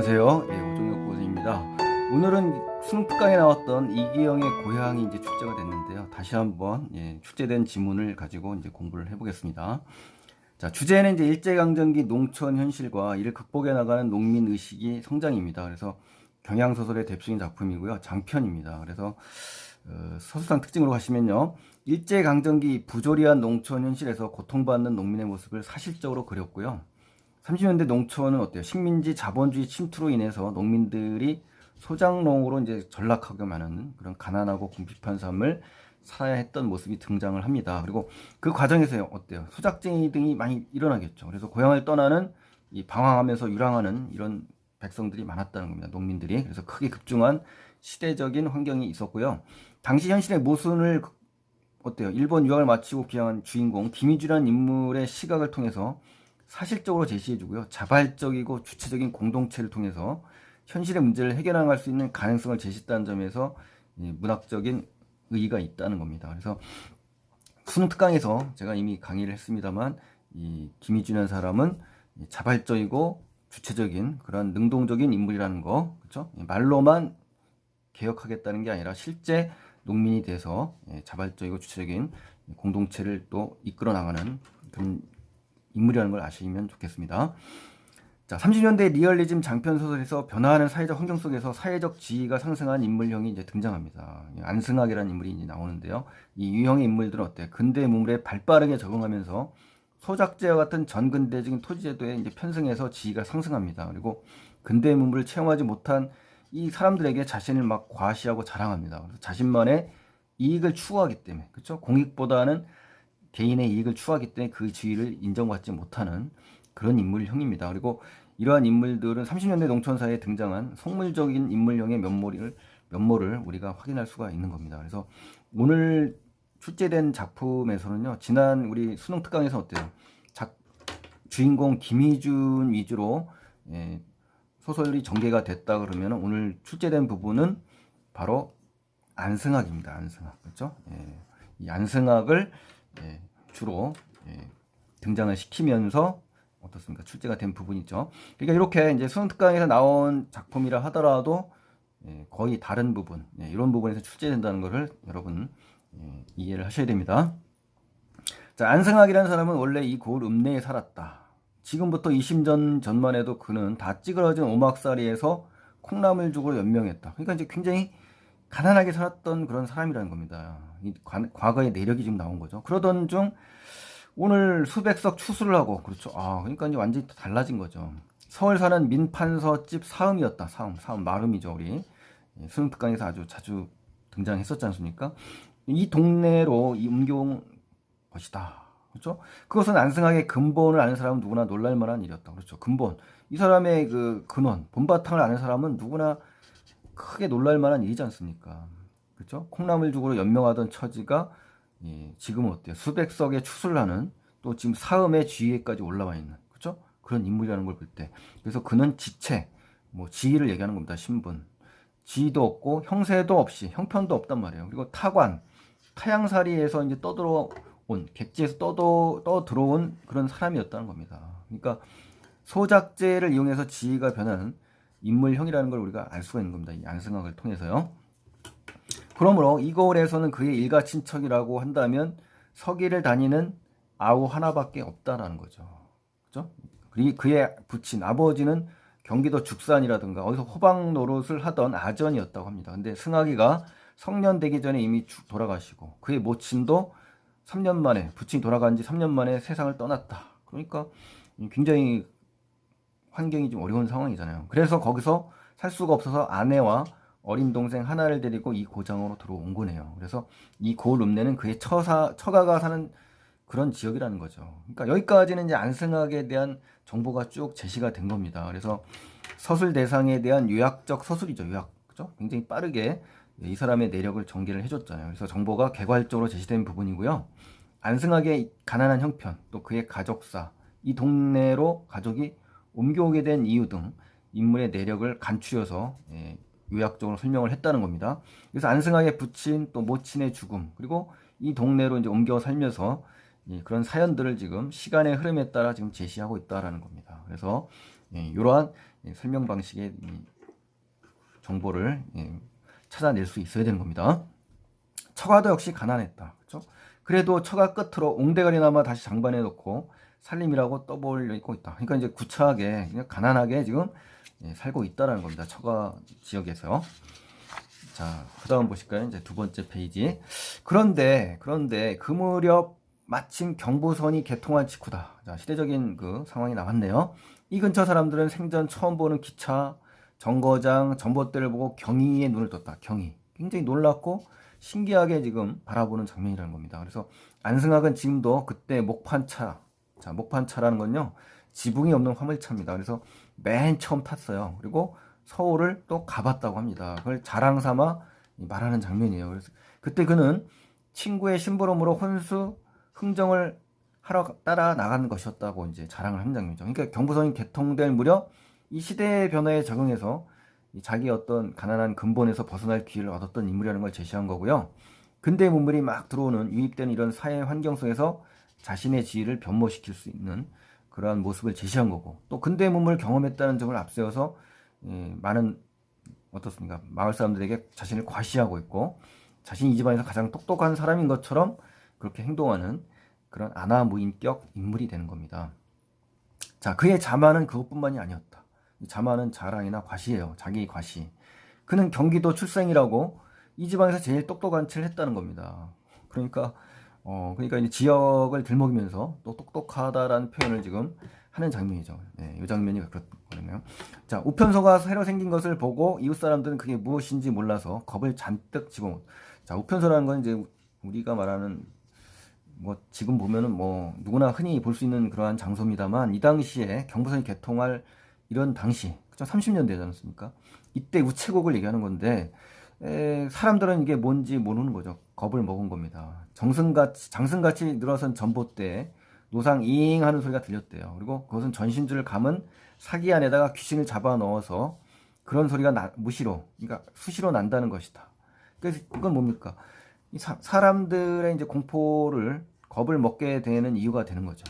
안녕하세요. 오종혁 고생입니다. 오늘은 수능 특강에 나왔던 이기영의 고향이 이제 출제가 됐는데요. 다시 한번 출제된 지문을 가지고 이제 공부를 해보겠습니다. 자, 주제는 이제 일제강점기 농촌 현실과 이를 극복해 나가는 농민 의식이 성장입니다. 그래서 경향소설의 대표적인 작품이고요. 장편입니다. 그래서 서술상 특징으로 가시면요. 일제강점기 부조리한 농촌 현실에서 고통받는 농민의 모습을 사실적으로 그렸고요. 30년대 농촌은 어때요? 식민지 자본주의 침투로 인해서 농민들이 소작농으로 이제 전락하게 하는 그런 가난하고 궁핍한 삶을 살아야 했던 모습이 등장을 합니다. 그리고 그 과정에서 어때요? 소작쟁이 등이 많이 일어나겠죠. 그래서 고향을 떠나는 이 방황하면서 유랑하는 이런 백성들이 많았다는 겁니다. 농민들이. 그래서 크게 급증한 시대적인 환경이 있었고요. 당시 현실의 모순을 어때요? 일본 유학을 마치고 귀향한 주인공 김희주라는 인물의 시각을 통해서 사실적으로 제시해주고요. 자발적이고 주체적인 공동체를 통해서 현실의 문제를 해결할 수 있는 가능성을 제시했다는 점에서 문학적인 의의가 있다는 겁니다. 그래서 수능 특강에서 제가 이미 강의를 했습니다만 이 김희준이라는 사람은 자발적이고 주체적인 그런 능동적인 인물이라는 거, 그렇죠? 말로만 개혁하겠다는 게 아니라 실제 농민이 돼서 자발적이고 주체적인 공동체를 또 이끌어 나가는 그런 인물이라는 걸 아시면 좋겠습니다. 자, 30년대 리얼리즘 장편 소설에서 변화하는 사회적 환경 속에서 사회적 지위가 상승한 인물형이 이제 등장합니다. 안승학이라는 인물이 이제 나오는데요. 이 유형의 인물들은 어때? 근대 문물에 발빠르게 적응하면서 소작제와 같은 전근대적인 토지제도에 이제 편승해서 지위가 상승합니다. 그리고 근대 문물을 체험하지 못한 이 사람들에게 자신을 막 과시하고 자랑합니다. 그래서 자신만의 이익을 추구하기 때문에, 그렇죠? 공익보다는 개인의 이익을 추구하기 때문에 그 지위를 인정받지 못하는 그런 인물형입니다. 그리고 이러한 인물들은 30년대 농촌사회에 등장한 속물적인 인물형의 면모를 우리가 확인할 수가 있는 겁니다. 그래서 오늘 출제된 작품에서는요, 지난 우리 수능 특강에서 어때요? 주인공 김희준 위주로 소설이 전개가 됐다 그러면 오늘 출제된 부분은 바로 안승학입니다. 안승학, 그렇죠? 이 안승학을 주로 등장을 시키면서 어떻습니까? 출제가 된 부분이죠. 그러니까 이렇게 이제 수능 특강에서 나온 작품이라 하더라도 거의 다른 부분, 이런 부분에서 출제된다는 것을 여러분 이해를 하셔야 됩니다. 자, 안승학이라는 사람은 원래 이 고을 읍내에 살았다. 지금부터 20년 전만 해도 그는 다 찌그러진 오막살이에서 콩나물죽으로 연명했다. 그러니까 이제 굉장히 가난하게 살았던 그런 사람이라는 겁니다. 과거의 내력이 지금 나온 거죠. 그러던 중 오늘 수백석 추수를 하고, 그렇죠. 그러니까 이제 완전히 달라진 거죠. 서울 사는 민판서집 사음이었다. 사음 마름이죠, 우리. 수능 특강에서 아주 자주 등장했었지 않습니까? 이 동네로 옮겨온 것이다. 그렇죠? 그것은 안승학의 근본을 아는 사람은 누구나 놀랄 만한 일이었다. 그렇죠. 근본. 이 사람의 그 근원, 본바탕을 아는 사람은 누구나 크게 놀랄 만한 일이지 않습니까? 그렇죠? 콩나물죽으로 연명하던 처지가 지금은 어때요? 수백 석의 추수를 하는 또 지금 사음의 지위에까지 올라와 있는, 그렇죠? 그런 인물이라는 걸 볼 때. 그래서 그는 지체, 뭐 지위를 얘기하는 겁니다. 신분. 지위도 없고 형세도 없이 형편도 없단 말이에요. 그리고 타관, 타양살이에서 이제 떠들어온 객지에서 떠 들어온 그런 사람이었다는 겁니다. 그러니까 소작제를 이용해서 지위가 변하는 인물형이라는 걸 우리가 알 수가 있는 겁니다. 이 안승학을 통해서요. 그러므로 이 거울에서는 그의 일가 친척이라고 한다면 서기를 다니는 아우 하나밖에 없다라는 거죠. 그죠? 그리고 그의 부친 아버지는 경기도 죽산이라든가 어디서 호박 노릇을 하던 아전이었다고 합니다. 근데 승학이가 성년되기 전에 이미 돌아가시고 그의 모친도 3년 만에 부친이 돌아간 지 3년 만에 세상을 떠났다. 그러니까 굉장히 환경이 좀 어려운 상황이잖아요. 그래서 거기서 살 수가 없어서 아내와 어린 동생 하나를 데리고 이 고장으로 들어온 거네요. 그래서 이 고을 읍내는 그의 처가가 사는 그런 지역이라는 거죠. 그러니까 여기까지는 이제 안승학에 대한 정보가 쭉 제시가 된 겁니다. 그래서 서술 대상에 대한 요약적 서술이죠. 요약. 그죠? 굉장히 빠르게 이 사람의 내력을 전개를 해줬잖아요. 그래서 정보가 개괄적으로 제시된 부분이고요. 안승학의 가난한 형편, 또 그의 가족사, 이 동네로 가족이 옮겨오게 된 이유 등 인물의 내력을 간추려서 요약적으로 설명을 했다는 겁니다. 그래서 안승학의 부친 또 모친의 죽음 그리고 이 동네로 이제 옮겨 살면서 그런 사연들을 지금 시간의 흐름에 따라 지금 제시하고 있다라는 겁니다. 그래서 이러한 설명 방식의 정보를 찾아낼 수 있어야 되는 겁니다. 처가도 역시 가난했다. 그렇죠? 그래도 처가 끝으로 옹대가리나마 다시 장반에 놓고 살림이라고 떠벌리고 있다. 그러니까 이제 구차하게 그냥 가난하게 지금 살고 있다라는 겁니다. 처가 지역에서. 자, 그다음 보실까요? 이제 두 번째 페이지. 그런데 그 무렵 마침 경부선이 개통한 직후다. 자, 시대적인 그 상황이 나왔네요. 이 근처 사람들은 생전 처음 보는 기차, 정거장, 전봇대를 보고 경의에 눈을 떴다. 경의. 굉장히 놀랍고 신기하게 지금 바라보는 장면이라는 겁니다. 그래서 안승학은 지금도 그때 목판차, 자, 목판차라는 건요, 지붕이 없는 화물차입니다. 그래서 맨 처음 탔어요. 그리고 서울을 또 가봤다고 합니다. 그걸 자랑 삼아 말하는 장면이에요. 그래서 그때 그는 친구의 심부름으로 혼수 흥정을 하러 따라 나간 것이었다고 이제 자랑을 하는 장면이죠. 그러니까 경부선이 개통될 무렵 이 시대의 변화에 적응해서 자기 어떤 가난한 근본에서 벗어날 기회를 얻었던 인물이라는 걸 제시한 거고요. 근대 문물이 막 들어오는 유입되는 이런 사회 환경 속에서 자신의 지위를 변모시킬 수 있는 그러한 모습을 제시한 거고, 또 근대 문물을 경험했다는 점을 앞세워서 많은 어떻습니까? 마을 사람들에게 자신을 과시하고 있고 자신이 이 집안에서 가장 똑똑한 사람인 것처럼 그렇게 행동하는 그런 아나무인격 인물이 되는 겁니다. 자, 그의 자만은 그것뿐만이 아니었다. 자만은 자랑이나 과시예요. 자기 과시. 그는 경기도 출생이라고 이 집안에서 제일 똑똑한 체를 했다는 겁니다. 그러니까 이제 지역을 들먹이면서 또 똑똑하다라는 표현을 지금 하는 장면이죠. 이 장면이 그렇거든요. 자, 우편소가 새로 생긴 것을 보고 이웃 사람들은 그게 무엇인지 몰라서 겁을 잔뜩 집어먹. 자, 우편소라는 건 이제 우리가 말하는 뭐 지금 보면은 뭐 누구나 흔히 볼 수 있는 그러한 장소입니다만, 이 당시에 경부선이 개통할 이런 당시, 그죠? 30년대지 않습니까? 이때 우체국을 얘기하는 건데 사람들은 이게 뭔지 모르는 거죠. 겁을 먹은 겁니다. 장승같이 늘어선 전봇대에 노상 잉 하는 소리가 들렸대요. 그리고 그것은 전신줄 감은 사기 안에다가 귀신을 잡아 넣어서 그런 소리가 무시로, 그러니까 수시로 난다는 것이다. 그래서 이건 뭡니까? 사람들의 이제 공포를, 겁을 먹게 되는 이유가 되는 거죠.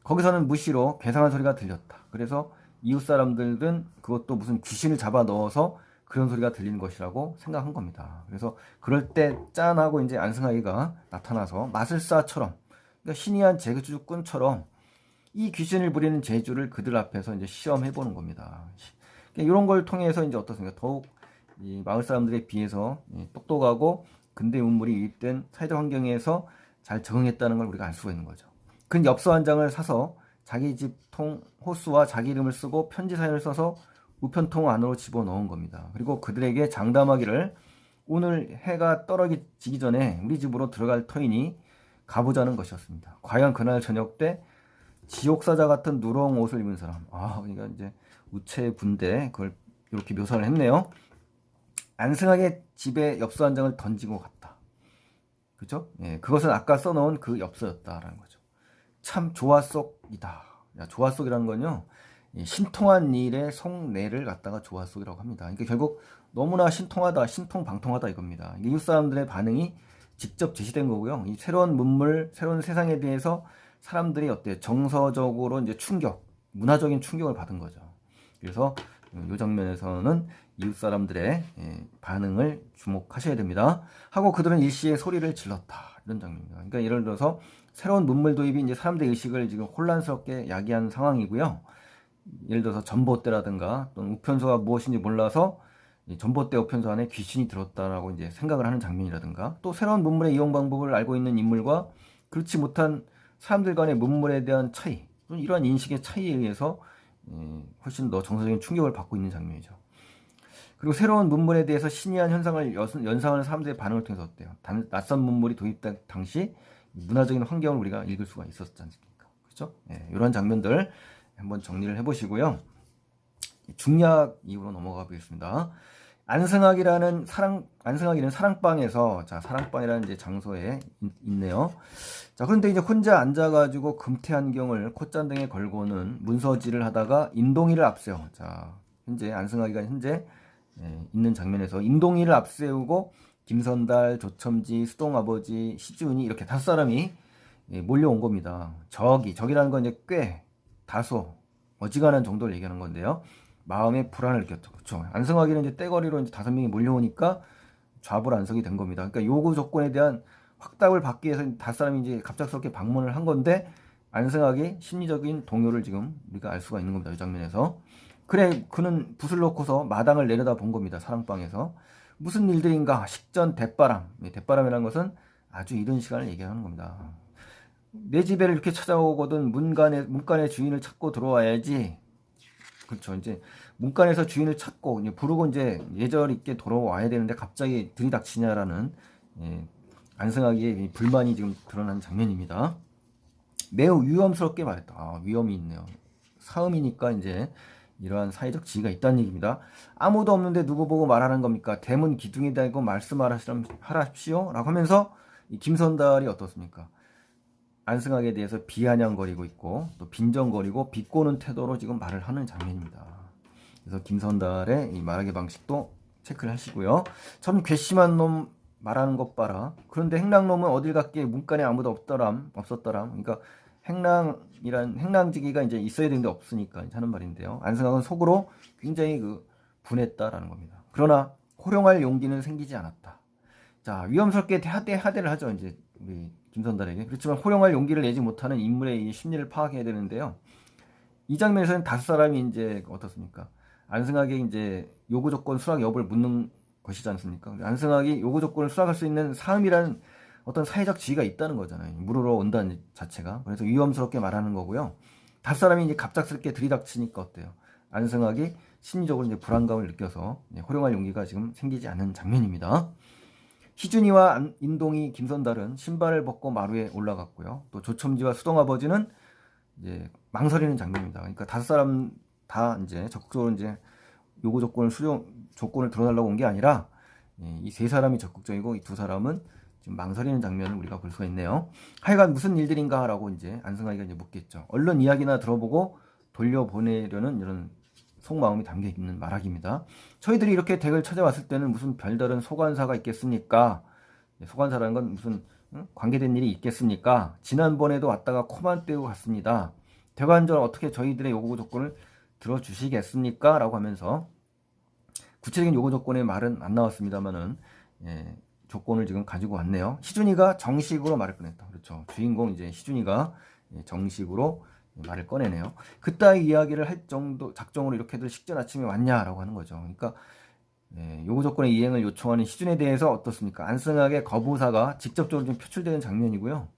거기서는 무시로 괴상한 소리가 들렸다. 그래서 이웃 사람들은 그것도 무슨 귀신을 잡아 넣어서 그런 소리가 들리는 것이라고 생각한 겁니다. 그래서 그럴 때 짠하고 이제 안승하이가 나타나서 마술사처럼, 그러니까 신이한 제주꾼처럼 이 귀신을 부리는 재주를 그들 앞에서 이제 시험해 보는 겁니다. 이런 걸 통해서 이제 어떻습니까? 더욱 이 마을 사람들에 비해서 똑똑하고 근대 문물이 유입된 사회적 환경에서 잘 적응했다는 걸 우리가 알 수가 있는 거죠. 그는 엽서 한 장을 사서 자기 집 통 호수와 자기 이름을 쓰고 편지 사연을 써서 우편통 안으로 집어넣은 겁니다. 그리고 그들에게 장담하기를 오늘 해가 떨어지기 전에 우리 집으로 들어갈 터이니 가보자는 것이었습니다. 과연 그날 저녁 때 지옥사자 같은 누런 옷을 입은 사람, 그러니까 이제 우체분대 그걸 이렇게 묘사를 했네요. 안승하게 집에 엽서 한 장을 던지고 갔다. 그죠? 그것은 아까 써놓은 그 엽서였다라는 거죠. 참 조화속이다. 조화속이라는 건요, 신통한 일의 속내를 갖다가 조화속이라고 합니다. 그러니까 결국 너무나 신통하다, 신통방통하다 이겁니다. 이웃 사람들의 반응이 직접 제시된 거고요. 이 새로운 문물, 새로운 세상에 대해서 사람들이 어때요? 정서적으로 이제 문화적인 충격을 받은 거죠. 그래서 이 장면에서는 이웃 사람들의 반응을 주목하셔야 됩니다. 하고 그들은 일시에 소리를 질렀다. 이런 장면입니다. 그러니까 예를 들어서 새로운 문물 도입이 이제 사람들의 의식을 지금 혼란스럽게 야기한 상황이고요. 예를 들어서 전봇대라든가 또는 우편소가 무엇인지 몰라서 전봇대 우편소 안에 귀신이 들었다라고 이제 생각을 하는 장면이라든가, 또 새로운 문물의 이용 방법을 알고 있는 인물과 그렇지 못한 사람들 간의 문물에 대한 차이, 이러한 인식의 차이에 의해서 훨씬 더 정서적인 충격을 받고 있는 장면이죠. 그리고 새로운 문물에 대해서 신이한 현상을 연상하는 사람들의 반응을 통해서 어때요? 낯선 문물이 도입된 당시 문화적인 환경을 우리가 읽을 수가 있었지 않습니까? 그렇죠? 이런 장면들 한번 정리를 해보시고요. 중략 이후로 넘어가 보겠습니다. 안승학이는 사랑방에서, 자, 사랑방이라는 이제 장소에 있네요. 자, 그런데 이제 혼자 앉아가지고 금태안경을 콧잔등에 걸고는 문서질을 하다가 인동이를 앞세워. 자, 안승학이가 있는 장면에서 인동이를 앞세우고 김선달, 조첨지, 수동아버지, 시주은이 이렇게 5사람이 몰려온 겁니다. 적이라는 건 이제 꽤 다소 어지간한 정도를 얘기하는 건데요. 마음에 불안을 느꼈죠. 그렇죠. 안승화에게는 이제 떼거리로 이제 5명이 몰려오니까 좌불안석이 된 겁니다. 그러니까 요구 조건에 대한 확답을 받기 위해서 5사람이 이제 갑작스럽게 방문을 한 건데 안승학의 심리적인 동요를 지금 우리가 알 수가 있는 겁니다. 이 장면에서. 그래 그는 붓을 놓고서 마당을 내려다 본 겁니다. 사랑방에서. 무슨 일들인가 식전 대바람. 대바람이라는 것은 아주 이른 시간을 얘기하는 겁니다. 내 집에 이렇게 찾아오거든 문간의 주인을 찾고 들어와야지. 그렇죠. 이제 문간에서 주인을 찾고 이제 부르고 이제 예절 있게 돌아와야 되는데 갑자기 들이닥치냐라는 안승학의 불만이 지금 드러난 장면입니다. 매우 위험스럽게 말했다. 위험이 있네요. 사음이니까 이제 이러한 사회적 지위가 있다는 얘기입니다. 아무도 없는데 누구 보고 말하는 겁니까? 대문 기둥에 대고 말씀하십시오 라고 하면서 이 김선달이 어떻습니까? 안승학에 대해서 비아냥거리고 있고 또 빈정거리고 비꼬는 태도로 지금 말을 하는 장면입니다. 그래서 김선달의 이 말하기 방식도 체크를 하시고요. 참 괘씸한 놈 말하는 것 봐라. 그런데 행랑놈은 어딜 갔기에 문간에 아무도 없었더람. 그러니까 행랑지기가 이제 있어야 되는데 없으니까 하는 말인데요. 안승학은 속으로 굉장히 분했다라는 겁니다. 그러나 호령할 용기는 생기지 않았다. 자, 위험스럽게 하대를 하죠. 이제 우리 김선달에게. 그렇지만 호령할 용기를 내지 못하는 인물의 심리를 파악해야 되는데요. 이 장면에서는 5사람이 이제 어떻습니까? 안승학의 이제 요구 조건 수락 여부를 묻는 것이지 않습니까? 안승학이 요구 조건을 수락할 수 있는 사음이라는 어떤 사회적 지위가 있다는 거잖아요. 물으러 온다는 자체가. 그래서 위험스럽게 말하는 거고요. 5사람이 이제 갑작스럽게 들이닥치니까 어때요? 안승학이 심리적으로 이제 불안감을 느껴서 호령할 용기가 지금 생기지 않는 장면입니다. 희준이와 인동이 김선달은 신발을 벗고 마루에 올라갔고요. 또 조첨지와 수동아버지는 이제 망설이는 장면입니다. 그러니까 5사람 다 이제 적극적으로 이제 요구 조건을 들어달라고 온 게 아니라 이 3사람이 적극적이고 이 2사람은 지금 망설이는 장면을 우리가 볼 수가 있네요. 하여간 무슨 일들인가라고 이제 안승학이가 이제 묻겠죠. 얼른 이야기나 들어보고 돌려보내려는 이런 속마음이 담겨 있는 말하기입니다. 저희들이 이렇게 댁을 찾아왔을 때는 무슨 별다른 소관사가 있겠습니까? 소관사라는 건 무슨 관계된 일이 있겠습니까? 지난번에도 왔다가 코만 떼고 갔습니다. 대관절 어떻게 저희들의 요구 조건을 들어주시겠습니까? 라고 하면서 구체적인 요구 조건의 말은 안 나왔습니다만은 조건을 지금 가지고 왔네요. 희준이가 정식으로 말을 꺼냈다. 그렇죠. 주인공 이제 희준이가 정식으로 말을 꺼내네요. 그따위 이야기를 할 정도 작정으로 이렇게들 식전 아침에 왔냐라고 하는 거죠. 그러니까 요구 조건의 이행을 요청하는 희준에 대해서 어떻습니까? 안승학의 거부사가 직접적으로 좀 표출되는 장면이고요.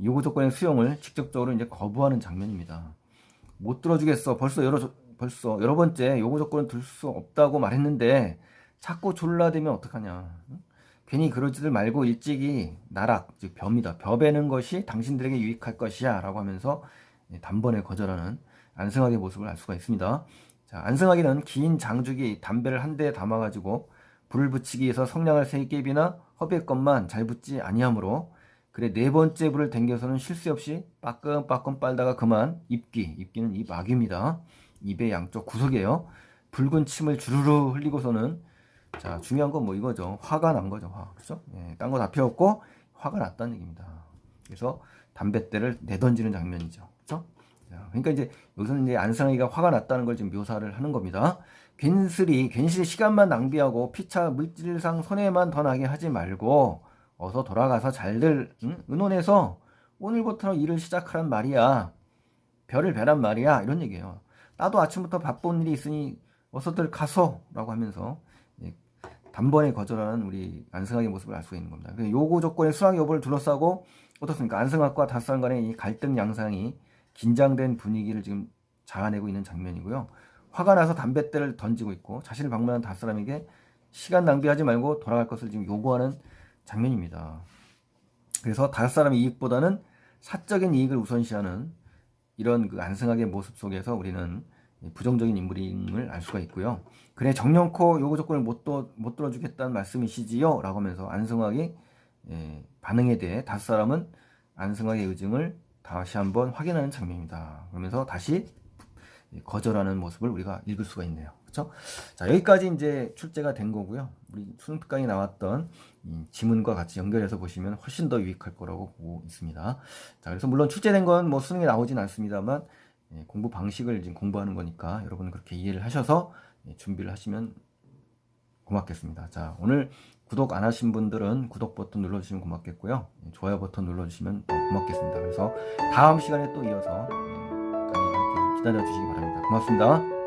요구 조건의 수용을 직접적으로 이제 거부하는 장면입니다. 못 들어주겠어. 벌써 여러 번째 요구 조건을 들 수 없다고 말했는데 자꾸 졸라대면 어떡하냐. 괜히 그러지들 말고 일찍이 나락, 즉 벼입니다. 벼 베는 것이 당신들에게 유익할 것이야 라고 하면서 단번에 거절하는 안승학의 모습을 알 수가 있습니다. 자, 안승학이는 긴 장죽이 담배를 한 대 담아가지고 불을 붙이기 위해서 성냥을 3개비나 허비했건만 잘 붙지 아니하므로 그래 4번째 불을 당겨서는 쉴 새 없이 빠끔빠끔 빨다가 그만 입기는 입 악입니다. 입의 양쪽 구석이에요. 붉은 침을 주르르 흘리고서는 자 중요한 건 뭐 이거죠. 화가 난 거죠. 그렇죠? 딴 거 다 피웠고 화가 났다는 얘기입니다. 그래서 담뱃대를 내던지는 장면이죠. 그렇죠? 자, 그러니까 이제 여기서는 이제 안상이가 화가 났다는 걸 지금 묘사를 하는 겁니다. 괜시리 시간만 낭비하고 피차 물질상 손해만 더 나게 하지 말고 어서 돌아가서 잘들 의논해서 오늘부터 일을 시작하란 말이야. 별을 베란 말이야. 이런 얘기예요. 나도 아침부터 바쁜 일이 있으니 어서들 가서 라고 하면서 단번에 거절하는 우리 안승학의 모습을 알 수가 있는 겁니다. 요구 조건의 수락 여부를 둘러싸고 어떻습니까? 안승학과 닷산 간의 이 갈등 양상이 긴장된 분위기를 지금 자아내고 있는 장면이고요. 화가 나서 담뱃대를 던지고 있고 자신을 방문한 닷사람에게 시간 낭비하지 말고 돌아갈 것을 지금 요구하는 장면입니다. 그래서 닷사람의 이익보다는 사적인 이익을 우선시하는 이런 그 안승학의 모습 속에서 우리는 부정적인 인물임을 알 수가 있고요. 그래 정령코 요구 조건을 못 들어주겠다는 말씀이시지요? 라고 하면서 안승학의 반응에 대해 닷사람은 안승학의 의증을 다시 한번 확인하는 장면입니다. 그러면서 다시 거절하는 모습을 우리가 읽을 수가 있네요. 그렇죠? 자, 여기까지 이제 출제가 된 거고요. 우리 수능 특강에 나왔던 지문과 같이 연결해서 보시면 훨씬 더 유익할 거라고 보고 있습니다. 자, 그래서 물론 출제된 건 뭐 수능에 나오진 않습니다만 공부 방식을 지금 공부하는 거니까 여러분 그렇게 이해를 하셔서 준비를 하시면 고맙겠습니다. 자, 오늘 구독 안 하신 분들은 구독 버튼 눌러주시면 고맙겠고요. 좋아요 버튼 눌러주시면 더 고맙겠습니다. 그래서 다음 시간에 또 이어서 강의 함께 기다려 주시기 바랍니다. 고맙습니다.